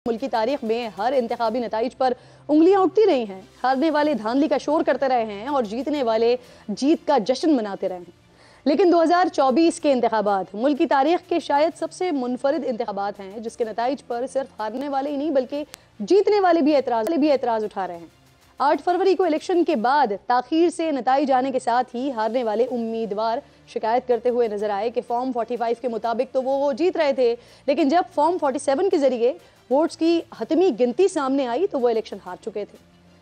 मुल्क की तारीख में हर इंतखाबी नताइज पर उंगलियां उठती रही हैं। हारने वाले धांधली का शोर करते रहे हैं और जीतने वाले जीत का जश्न मनाते रहे हैं। लेकिन 2024 के इंतखाबात मुल्क की तारीख के शायद सबसे मुनफरिद इंतखाबात हैं, जिसके नताइज पर सिर्फ हारने वाले ही नहीं बल्कि जीतने वाले भी एतराज उठा रहे हैं। 8 फरवरी को इलेक्शन के बाद ताखीर से नताइज आने के साथ ही हारने वाले उम्मीदवार शिकायत करते हुए नजर आए कि फॉर्म 45 के मुताबिक तो वो जीत रहे थे, लेकिन जब फॉर्म 47 के जरिए वोट्स की हतमी गिनती सामने आई तो वो इलेक्शन हार चुके थे।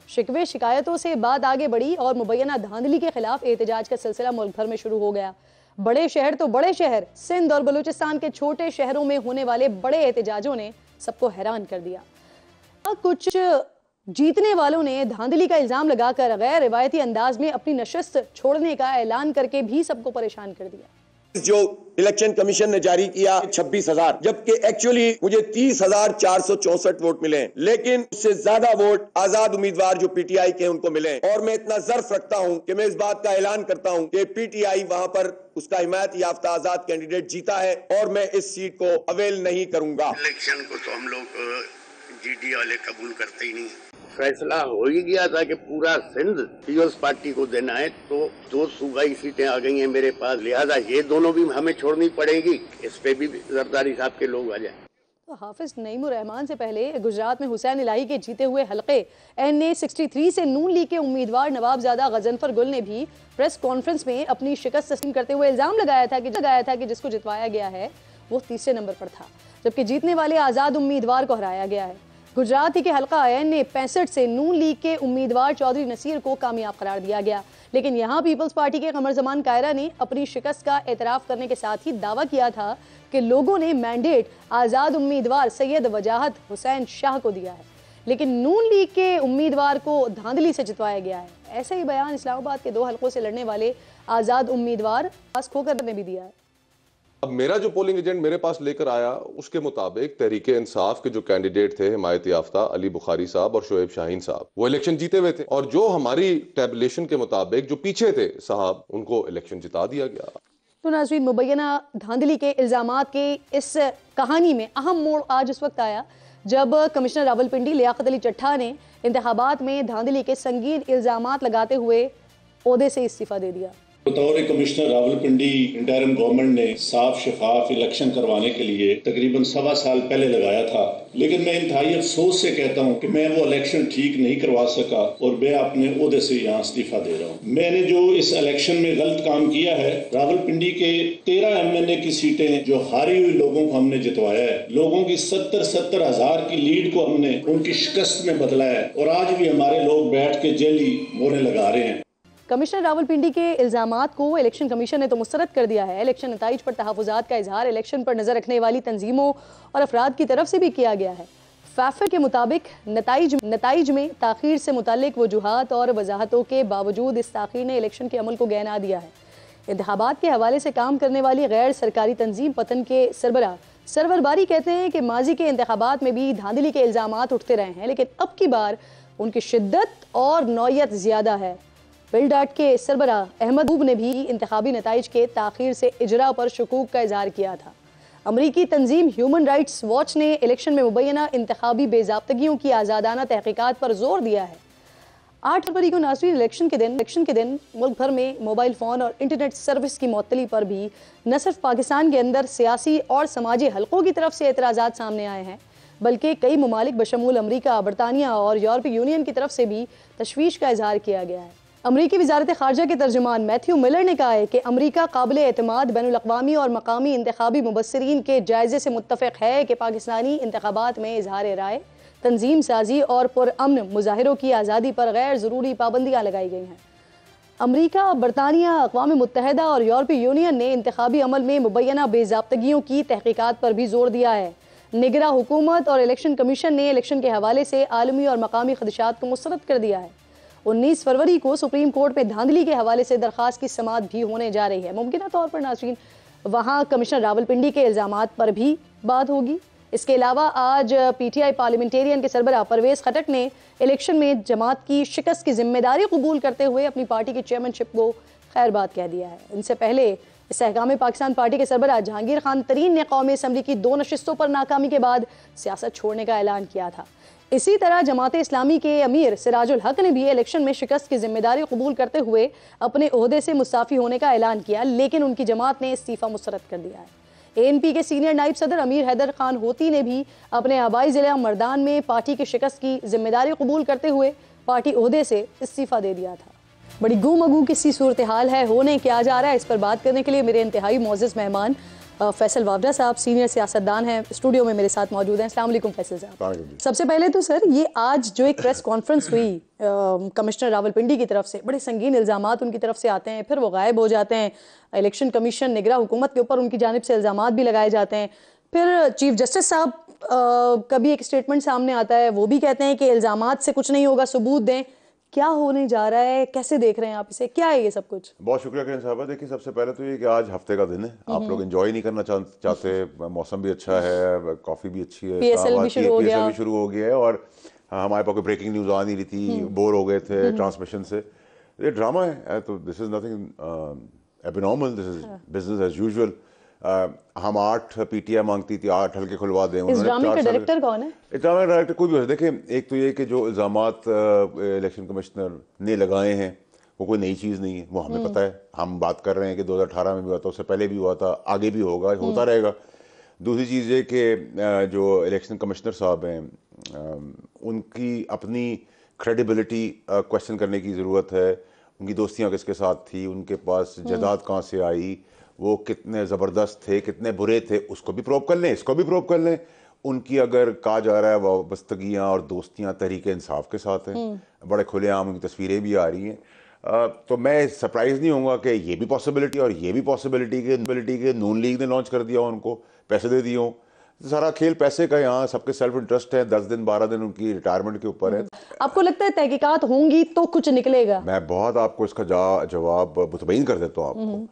शिकवे शिकायतों से बात आगे बढ़ी और मुबैना धांधली के खिलाफ एहतजाज का सिलसिला मुल्क भर में शुरू हो गया। बड़े शहर तो बड़े शहर, सिंध और बलूचिस्तान के छोटे शहरों में होने वाले बड़े एहतजाजों ने सबको हैरान कर दिया। कुछ जीतने वालों ने धांधली का इल्जाम लगाकर गैर रिवायती अंदाज में अपनी नशिस्त छोड़ने का ऐलान करके भी सबको परेशान कर दिया। जो इलेक्शन कमीशन ने जारी किया 26,000, जबकि एक्चुअली मुझे 30,464 वोट मिले, लेकिन उससे ज्यादा वोट आजाद उम्मीदवार जो पीटीआई के उनको मिले। और मैं इतना ज़र्फ रखता हूं कि मैं इस बात का ऐलान करता हूं कि पीटीआई वहां पर उसका हिमायत याफ्ता आजाद कैंडिडेट जीता है और मैं इस सीट को अवेल नहीं करूंगा। इलेक्शन को तो हम लोग जीडी वाले कबूल करते ही नहीं। फैसला हो ही गया था कि पूरा सिंध पीओस पार्टी को देना है, तो 2 सूबाई सीटें आ गई हैं मेरे पास, लिहाजा ये दोनों भी हमें छोड़नी पड़ेगी। इस पे भी जरदारी साहब के लोग आ जाए। तो हाफिज नईमुर रहमान से पहले गुजरात में हुसैन इलाही के जीते हुए हलके NA 63 से नून लीग के उम्मीदवार नवाबजादा गजनफर गुल ने भी प्रेस कॉन्फ्रेंस में अपनी शिकस्त तस्लीम करते हुए इल्जाम लगाया था कि जिसको जितवाया गया है वो तीसरे नंबर पर था, जबकि जीतने वाले आजाद उम्मीदवार को हराया गया है। गुजरात के हल्का NA 65 से नून लीग के उम्मीदवार चौधरी नसीर को कामयाब करार दिया गया, लेकिन यहाँ पीपल्स पार्टी के कमर जमान कायरा ने अपनी शिकस्त का एतराफ करने के साथ ही दावा किया था कि लोगों ने मैंडेट आज़ाद उम्मीदवार सैयद वजाहत हुसैन शाह को दिया है, लेकिन नून लीग के उम्मीदवार को धांधली से जितवाया गया है। ऐसा ही बयान इस्लामाबाद के 2 हल्कों से लड़ने वाले आज़ाद उम्मीदवार खोकर ने भी दिया है। अब मेरा जो पोलिंग एजेंट मेरे पास लेकर आया उसके मुताबिक तहरीके इंसाफ के जो कैंडिडेट थे हिमायत याफ्ता अली बुखारी साहब और शोएब शाहीन साहब, वो इलेक्शन जीते हुए थे, और जो हमारी टैबुलेशन के मुताबिक जो पीछे थे साहब, उनको इलेक्शन जिता दिया गया। तो नाज़रीन, मुबैना धांधली के इल्जामात के इस कहानी में अहम मोड़ आज उस वक्त आया जब कमिश्नर रावलपिंडी लियाकत अली चट्ठा ने इंतखाबात में धांधली के संगीन इल्जामात लगाते हुए ओहदे से इस्तीफा दे दिया। बतौर कमिश्नर रावलपिंडी इंटरिम गवर्नमेंट ने साफ शफाफ इलेक्शन करवाने के लिए तकरीबन 1.25 साल पहले लगाया था, लेकिन मैं इंतहाई अफसोस से कहता हूं कि मैं वो इलेक्शन ठीक नहीं करवा सका और मैं अपने ओहदे से यहाँ इस्तीफा दे रहा हूं। मैंने जो इस इलेक्शन में गलत काम किया है, रावलपिंडी के 13 MNA की सीटें जो हारी हुई लोगों को हमने जितवाया है, लोगों की 70 हज़ार की लीड को हमने उनकी शिकस्त में बदला है, और आज भी हमारे लोग बैठ के जेली मोहरें लगा रहे हैं। कमिश्नर रावलपिंडी के इल्जामात को इलेक्शन कमीशन ने तो मुस्तरद कर दिया है। इलेक्शन नताइज पर तहफ़्फ़ुज़ात का इजहार इलेक्शन पर नज़र रखने वाली तंजीमों और अफराद की तरफ से भी किया गया है। फैफर के मुताबिक नताइज में ताख़ीर से मुताल्लिक वजूहात और वजाहतों के बावजूद इस ताख़ीर ने इलेक्शन के अमल को गहना दिया है। इंतखाबात के हवाले से काम करने वाली गैर सरकारी तंजीम पतन के सरबराह सरवर बारी कहते हैं कि माजी के इंतखाबात में भी धांधली के इल्जामात उठते रहे हैं, लेकिन अब की बार उनकी शिद्दत और नौयत ज़्यादा है। बिलडाट के सरबराह अहमद हूब ने भी इंतखाबी नताइज के ताख़ीर से इजरा पर शकूक का इजहार किया था। अमरीकी तंजीम ह्यूमन राइट्स वॉच ने इलेक्शन में मुबैना इंतखाबी बेज़ाब्तगियों की आज़ादाना तहकीकात पर जोर दिया है। 8 फरवरी को नाज़रीन इलेक्शन के दिन मुल्क भर में मोबाइल फ़ोन और इंटरनेट सर्विस की मअतली पर भी न सिर्फ पाकिस्तान के अंदर सियासी और समाजी हलकों की तरफ से एतराज़ात सामने आए हैं, बल्कि कई ममालिक बशमूल अमरीका, बरतानिया और यूरोपीय यूनियन की तरफ से भी तशवीश का इजहार किया गया है। अमरीकी वज़ारत ख़ारजा के तर्जुमान मैथ्यू मिलर ने कहा है कि अमरीका काबिल एतमाद बैनुल-अक़वामी और मकामी इंतखाबी मुबस्सिरीन के जायज़े से मुत्तफ़िक़ है कि पाकिस्तानी इंतखाबात में इजहार राय, तंजीम साजी और पुरअमन मुज़ाहिरों की आज़ादी पर गैर ज़रूरी पाबंदियाँ लगाई गई हैं। अमरीका, बरतानिया, अक़वाम मुत्तहिदा और यूरोपीय यूनियन ने इंतखाबी अमल में मुबैना बेज़ाब्तगियों की तहक़ीक़ात पर भी जोर दिया है। निगरा हुकूमत और इलेक्शन कमीशन ने इलेक्शन के हवाले से आलमी और मकामी ख़दशात को मुस्तरद कर दिया है। 19 फरवरी को सुप्रीम कोर्ट में धांधली के हवाले से दरख्वास्त की समाअत भी होने जा रही है। मुमकिन तौर पर नाज़रीन वहाँ कमिश्नर रावलपिंडी के इल्जामात पर भी बात होगी। इसके अलावा आज PTI पार्लियामेंटेरियन के सरबराह परवेज़ खटक ने इलेक्शन में जमात की शिकस्त की जिम्मेदारी कबूल करते हुए अपनी पार्टी की चेयरमैनशिप को खैरबाद कह दिया है। इनसे पहले इस्तेहकाम पाकिस्तान पार्टी के सरबराह जहांगीर खान तरीन ने कौमी असम्बली की 2 नशिस्तों पर नाकामी के बाद सियासत छोड़ने का ऐलान किया था। इसी तरह जमात इस्लामी के अमीर सिराजुल हक ने भी इलेक्शन में शिकस्त की जिम्मेदारी कबूल करते हुए अपने ओहदे से मुस्ताफ़ी होने का ऐलान किया, लेकिन उनकी जमात ने इस्तीफ़ा मुस्तरद कर दिया है। ANP के सीनियर नायब सदर अमीर हैदर खान होती ने भी अपने आबाई ज़िला मर्दान में पार्टी की शिकस्त की जिम्मेदारी कबूल करते हुए पार्टी ओहदे से इस्तीफ़ा दे दिया था। बड़ी गुमगू किसी सूरत हाल है, होने क्या जा रहा है, इस पर बात करने के लिए मेरे इंतहाई मोअज़्ज़ज़ मेहमान फैसल वावडा साहब सीनियर सियासतदान हैं, स्टूडियो में मेरे साथ मौजूद हैं। अस्सलाम वालेकुम फैसल साहब। सबसे पहले तो सर, ये आज जो एक प्रेस कॉन्फ्रेंस हुई कमिश्नर रावलपिंडी की तरफ से, बड़े संगीन इल्ज़ामात उनकी तरफ से आते हैं, फिर वो गायब हो जाते हैं। इलेक्शन कमीशन निगरां हुकूमत के ऊपर उनकी जानिब से इल्ज़ामात भी लगाए जाते हैं। फिर चीफ जस्टिस साहब कभी एक स्टेटमेंट सामने आता है, वो भी कहते हैं कि इल्ज़ामात से कुछ नहीं होगा, सबूत दें। क्या होने जा रहा है, कैसे देख रहे हैं आप इसे, क्या है ये सब कुछ? बहुत शुक्रिया किरण साहबा। देखिए, सबसे पहले तो ये कि आज हफ्ते का दिन है, आप लोग एंजॉय नहीं करना चाहते, मौसम भी अच्छा है, कॉफी भी अच्छी है, PSL भी शुरू हो गया, PSL भी शुरू हो गया है और हमारे पास कोई ब्रेकिंग न्यूज आ नहीं रही थी, बोर हो गए थे ट्रांसमिशन से। ये ड्रामा है, तो this is nothing abnormal, this is business as usual. हम 8 PTI मांगती थी, 8 हल्के खुलवा दें। इस ड्रामे का डायरेक्टर कौन है? ड्रामे का डायरेक्टर कोई भी हो। देखिए, एक तो ये कि जो इल्ज़ामात इलेक्शन कमिश्नर ने लगाए हैं वो कोई नई चीज़ नहीं है, वो हमें पता है। हम बात कर रहे हैं कि 2018 में भी हुआ था, उससे पहले भी हुआ था, आगे भी होगा, होता रहेगा। दूसरी चीज़ ये कि जो इलेक्शन कमिश्नर साहब हैं उनकी अपनी क्रेडिबिलिटी क्वेश्चन करने की ज़रूरत है। उनकी दोस्तियाँ किसके साथ थी, उनके पास जायदाद कहाँ से आई, वो कितने ज़बरदस्त थे, कितने बुरे थे, उसको भी प्रूव कर लें, इसको भी प्रूव कर लें। उनकी अगर कहा जा रहा है वाबस्तगियाँ और दोस्तियाँ तहरीक इंसाफ के साथ हैं, बड़े खुलेआम उनकी तस्वीरें भी आ रही हैं, तो मैं सरप्राइज़ नहीं होऊंगा कि ये भी पॉसिबिलिटी और ये भी पॉसिबिलिटी के नून लीग ने लॉन्च कर दिया, उनको पैसे दे दिए हों। सारा खेल पैसे का, यहाँ सबके सेल्फ इंटरेस्ट है। 10 दिन 12 दिन उनकी रिटायरमेंट के ऊपर है। आपको लगता है तहकीकात होंगी तो कुछ निकलेगा? मैं बहुत आपको इसका जवाब मुतमईन कर देता हूँ आपको।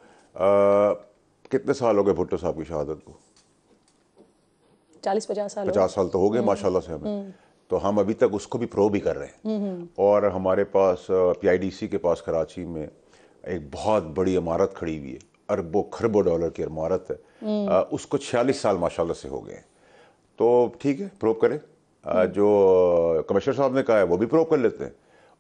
कितने साल हो गए भुट्टो साहब की शहादत को? 40-50 साल। 50 साल तो हो गए माशाल्लाह से हमें। तो हम अभी तक उसको भी प्रो भी कर रहे हैं। और हमारे पास PIDC के पास कराची में एक बहुत बड़ी इमारत खड़ी हुई है, अरबों खरबों डॉलर की इमारत है। उसको 46 साल माशाल्लाह से हो गए। तो ठीक है, प्रूव करें। जो कमिश्नर साहब ने कहा है वो भी प्रूव कर लेते हैं,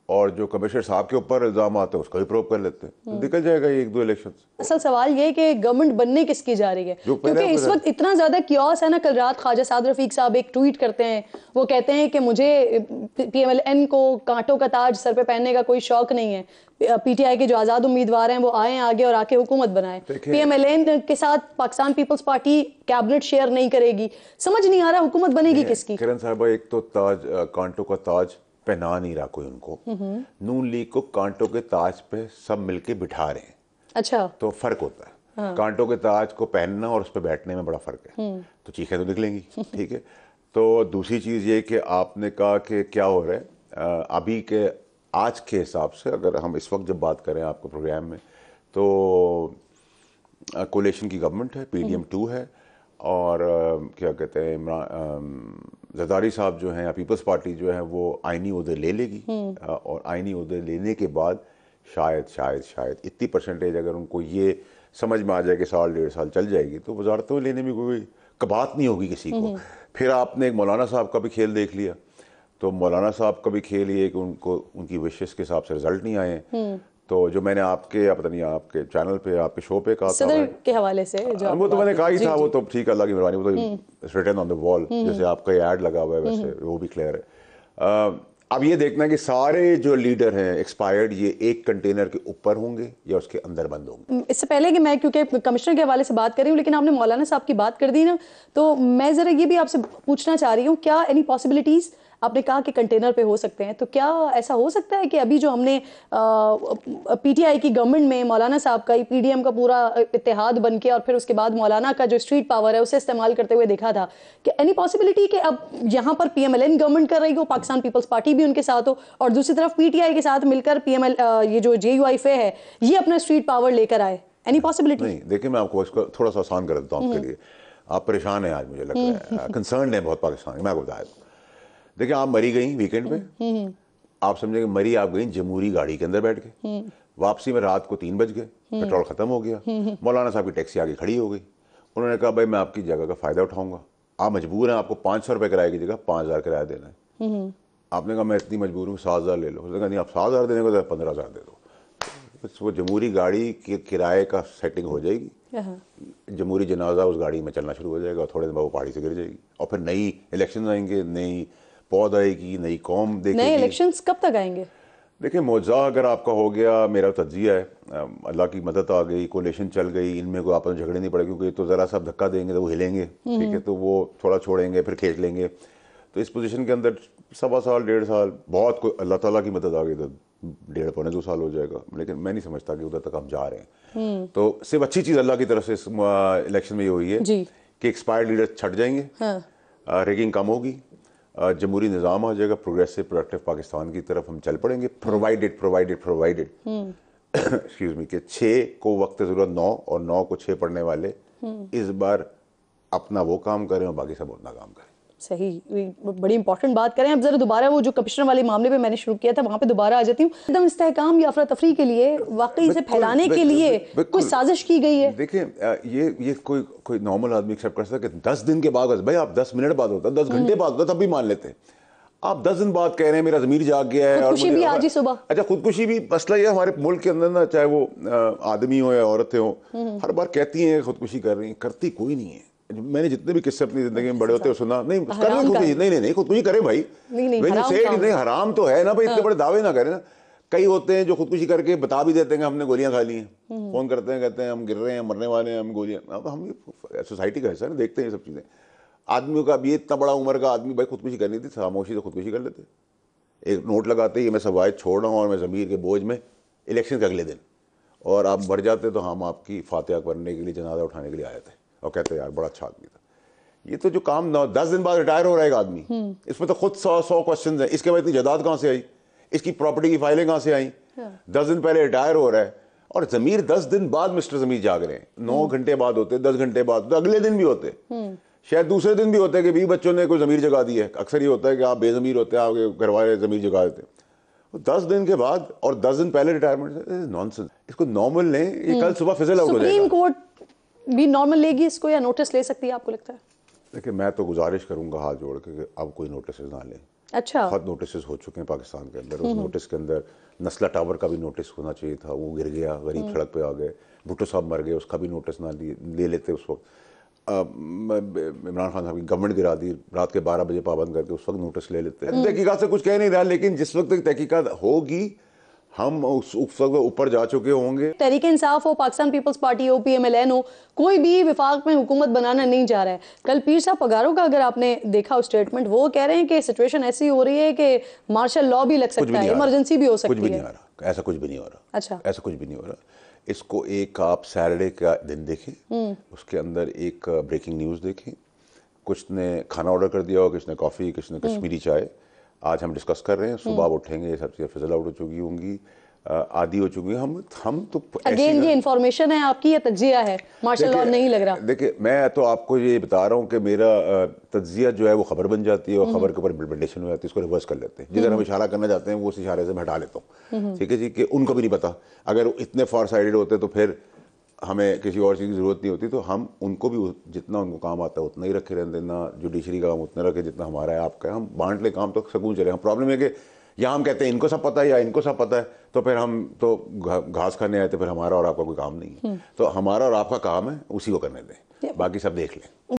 और जो कमिश्नर साहब के ऊपर इल्जाम आते हैं उसका भी प्रूव कर लेते हैं। तो निकल जाएगा ये 1-2 इलेक्शन। असल सवाल ये है कि गवर्नमेंट बनने किसकी जा रही है, क्योंकि इस वक्त इतना ज्यादा क्योस है ना। कल रात ख्वाजा साद रफीक साहब एक ट्वीट करते हैं, वो कहते हैं कि मुझे PMLN को कांटों का ताज सर पे पहनने का कोई शौक नहीं है। PTI के जो आजाद उम्मीदवार हैं वो आए आगे और आके हुकूमत बनाए। PMLN के साथ पाकिस्तान पीपल्स पार्टी कैबिनेट शेयर नहीं करेगी। समझ नहीं आ रहा हुकूमत बनेगी किसकी। किरण साहब, एक तो ताज, कांटों का ताज पहना नहीं रहा कोई उनको। नून लीग को कांटों के ताज पे सब मिलके बिठा रहे हैं। अच्छा, तो फर्क होता है। हाँ। कांटों के ताज को पहनना और उस पर बैठने में बड़ा फर्क है। तो चीखें तो निकलेंगी। ठीक है। तो दूसरी चीज ये कि आपने कहा कि क्या हो रहा है अभी के आज के हिसाब से, अगर हम इस वक्त जब बात करें आपके प्रोग्राम में, तो कोलेशन की गवर्नमेंट है, PDM-2 है, और क्या कहते हैं जरदारी साहब जो हैं, पीपल्स पार्टी जो है, वो आईनी ओहदे ले लेगी। और आईनी ओहदे लेने के बाद शायद इतनी परसेंटेज अगर उनको ये समझ में आ जाए कि 1.5 साल चल जाएगी, तो वजारतों लेने में कोई कबात नहीं होगी किसी को। फिर आपने एक मौलाना साहब का भी खेल देख लिया, तो मौलाना साहब का भी खेल ये कि उनको उनकी विशेष के हिसाब से रिजल्ट नहीं आए। तो जो मैंने आपके पता नहीं आपके चैनल पे, आपके शो पे कहा था के हवाले से, जो वो तो मैंने कहा ही था, वो तो ठीक, अल्लाह की मेहरबानी, वो तो रिटन ऑन द वॉल, जैसे आपका ये ऐड लगा हुआ है वैसे वो भी क्लियर है। अब ये देखना है कि सारे जो लीडर हैं एक्सपायर्ड, ये एक कंटेनर के ऊपर होंगे या उसके अंदर बंद होंगे। इससे पहले कि मैं, क्योंकि कमिश्नर के हवाले से बात कर रही हूँ, लेकिन आपने मौलाना साहब की बात कर दी ना, तो मैं जरा ये भी आपसे पूछना चाह रही हूँ, क्या एनी पॉसिबिलिटीज, आपने कहा कि कंटेनर पे हो सकते हैं, तो क्या ऐसा हो सकता है कि अभी जो हमने PTI की गवर्नमेंट में मौलाना साहब का, PDM का पूरा इत्तेहाद बन के और फिर उसके बाद मौलाना का जो स्ट्रीट पावर है उसे इस्तेमाल करते हुए देखा था, कि एनी पॉसिबिलिटी कि अब यहाँ पर PMLN गवर्नमेंट कर रही हो, पाकिस्तान पीपल्स पार्टी भी उनके साथ हो, और दूसरी तरफ PTI के साथ मिलकर ये जो JUIF है ये अपना स्ट्रीट पावर लेकर आए? Any possibility? नहीं, देखिए मैं आपको इसको थोड़ा सा आसान कर देता हूँ आपके लिए। आप परेशान हैं आज, मुझे लग रहा है, कंसर्न है बहुत पाकिस्तान। मैं आपको बताया, देखिए आप मरी गई वीकेंड पे, आप समझे कि मरी आप गई जमहूरी गाड़ी के अंदर बैठ के, वापसी में रात को 3 बज गए, पेट्रोल खत्म हो गया, मौलाना साहब की टैक्सी आगे खड़ी हो गई। उन्होंने कहा भाई मैं आपकी जगह का फायदा उठाऊंगा, आप मजबूर हैं, आपको 500 रुपये किराए की जगह 5000 किराया देना है। आपने कहा मैं इतनी मजबूर हूँ 7000 ले लो। उसने कहा नहीं आप 7000 देने को तो 15000 दे दो। बस वो जमहूरी गाड़ी के किराए का सेटिंग हो जाएगी, जमहूरी जनाजा उस गाड़ी में चलना शुरू हो जाएगा और थोड़े दिन बाद वो पहाड़ी से गिर जाएगी और फिर नई इलेक्शन आएंगे, नई पौध आएगी, नई कौम देखेगी। नए इलेक्शंस कब तक आएंगे? देखिए मुआवजा अगर आपका हो गया, मेरा तज्जिया है, अल्लाह की मदद आ गई, कोलेशन चल गई, इनमें कोई आपस में झगड़े नहीं पड़े, क्योंकि तो ज़रा सा धक्का देंगे तो वो हिलेंगे, ठीक है, तो वो थोड़ा छोड़ेंगे फिर खींच लेंगे। तो इस पोजीशन के अंदर 1.25 साल 1.5 साल बहुत कोई अल्लाह ताला की मदद आ गई तो 1.5 पौने 2 साल हो जाएगा, लेकिन मैं नहीं समझता कि उधर तक हम जा रहे हैं। तो सिर्फ अच्छी चीज़ अल्लाह की तरफ से इस इलेक्शन में ये हुई है कि एक्सपायर्ड लीडर छट जाएंगे, रेगिंग कम होगी, जमहूरी निज़ाम आ जाएगा, प्रोग्रेसिव प्रोडक्टिव पाकिस्तान की तरफ हम चल पड़ेंगे। प्रोवाइडेड एक्सक्यूज मी कि 6 को वक्त ज़रूरत 9 और 9 को 6 पढ़ने वाले इस बार अपना वो काम करें और बाकी सब अपना काम करें। सही, बड़ी इंपॉर्टेंट बात करें। अब जरा दोबारा वो जो कमिश्नर वाले मामले पे मैंने शुरू किया था वहां पे दोबारा आ जाती हूँ। एकदम इस्तेहकाम या अफरा तफरी के लिए, वाकई से फैलाने के लिए कोई साजिश की गई है? देखिए ये कोई नॉर्मल आदमी एक्सेप्ट कर सकता है कि 10 दिन के बाद, भाई आप 10 मिनट बाद होता, 10 घंटे बाद होता तब भी मान लेते हैं। आप 10 दिन बाद कह रहे हैं मेरा ज़मीर जाग गया है। खुदकुशी भी आज ही सुबह। अच्छा, खुदकुशी भी मसला ये हमारे मुल्क के अंदर ना, चाहे वो आदमी हो या औरतें हो, हर बार कहती हैं खुदकुशी कर रही हैं, करती कोई नहीं है। मैंने जितने भी किस्से अपनी जिंदगी में बड़े होते हुए सुना, नहीं खुदकुशी नहीं खुदकुशी करे भाई, नहीं हराम तो है ना भाई, इतने बड़े दावे ना करें ना। कई होते हैं जो खुदकुशी करके बता भी देते हैं हमने गोलियां खा ली हैं, फोन करते हैं कहते हैं हम गिर रहे हैं, मरने वाले हैं, हम गोलियां। अब हम सोसाइटी का हिस्सा है ना, देखते हैं ये सब चीज़ें। आदमियों का अब ये इतना बड़ा उम्र का आदमी भाई खुदकुशी करनी थी, खामोशी से खुदकुशी कर लेते, एक नोट लगाते ही मैं सवायद छोड़ रहा हूँ और मैं ज़मीर के बोझ में इलेक्शन के अगले दिन, और आप भर जाते तो हम आपकी फातिहा करने के लिए, जनाजा उठाने के लिए आए थे, और कहते यार बड़ा अच्छा आदमी था। ये तो जो काम 10 दिन बाद रिटायर हो रहा है एक आदमी, इसमें तो खुद 100 क्वेश्चन हैं। इसके बाद इतनी जायदाद कहाँ से आई, इसकी प्रॉपर्टी की फाइलें कहाँ से आई? 10 दिन पहले रिटायर हो रहा है और ज़मीर 10 दिन बाद मिस्टर ज़मीर जाग रहे हैं। 9 घंटे बाद होते, 10 घंटे बाद, तो अगले दिन भी होते, शायद दूसरे दिन भी होते हैं कि 20 बच्चों ने कोई ज़मीर जगा दी है। अक्सर ये होता है कि आप बेज़मीर होते हैं, आपके घर वाले ज़मीर जगा देते हैं। 10 दिन के बाद और 10 दिन पहले रिटायरमेंट, नॉनसेंस। इसको नॉर्मल लें, ये कल सुबह फिजल आउट हो जाएगा। सुप्रीम कोर्ट भी नॉर्मल लेगी इसको या नोटिस ले सकती है, आपको लगता है? देखिए मैं तो गुजारिश करूंगा हाथ जोड़ के कि अब कोई नोटिस ना लें। अच्छा, बहुत नोटिस हो चुके हैं पाकिस्तान के अंदर। उस नोटिस के अंदर नस्ला टावर का भी नोटिस होना चाहिए था, वो गिर गया, गरीब सड़क पे आ गए। भुट्टो साहब मर गए, उसका भी नोटिस ना ले लेते उस वक्त। इमरान खान साहब की गवर्नमेंट गिरा दी, रात के 12 बजे पाबंद करके, उस वक्त नोटिस ले लेते हैं। तहकीकात से कुछ कह नहीं रहा, लेकिन जिस वक्त तहकीकात होगी हम उस वक्त ऊपर जा चुके होंगे। तहरीक इंसाफ हो, पाकिस्तान पीपल्स पार्टी हो, PMLN हो, कोई भी विफाक में हुकूमत बनाना नहीं जा रहा है। कल पीर साहब पगारों का अगर आपने देखा स्टेटमेंट, वो कह रहे हैं कि सिचुएशन ऐसी हो रही है कि मार्शल लॉ भी लग सकता है, इमरजेंसी भी हो सकती है। कुछ भी नहीं आ रहा, ऐसा कुछ भी नहीं हो रहा। अच्छा, ऐसा कुछ भी नहीं हो रहा। इसको एक आप सैटरडे का दिन देखें, उसके अंदर एक ब्रेकिंग न्यूज़ देखें। कुछ ने खाना ऑर्डर कर दिया हो, किसने कॉफ़ी, किसने कश्मीरी चाय। आज हम डिस्कस कर रहे हैं, सुबह आप उठेंगे ये सब चीज़ें फिजल आउट हो चुकी होंगी, आदि हो चुकी है। हम तो अगेन ये इन्फॉर्मेशन है आपकी या तज्जिया है? मार्शल लॉ नहीं लग रहा। देखिए मैं तो आपको ये बता रहा हूँ कि मेरा तज्जिया जो है वो खबर बन जाती है और खबर के ऊपर इम्प्लीमेंटेशन हो जाती है, इसको रिवर्स कर लेते हैं। जिधर हम इशारा करना चाहते हैं वो उस इशारे से मैं हटा लेता हूँ, ठीक है जी, कि उनको भी नहीं पता। अगर इतने फार साइडेड होते तो फिर हमें किसी और चीज़ की ज़रूरत नहीं होती। तो हम उनको भी जितना उनको काम आता है उतना ही रखे रहते हैं, ना जुडिशरी का काम उतना रखे जितना हमारा है आपका है। हम बांट ले काम तो सकून चले। हम प्रॉब्लम है कि यहाँ हम कहते हैं इनको सब पता है या इनको सब पता है, तो फिर हम तो घास खाने आए थे, फिर हमारा और आपका कोई काम नहीं है। तो हमारा और आपका काम है, उसी को करने दें, बाकी सब देख लें।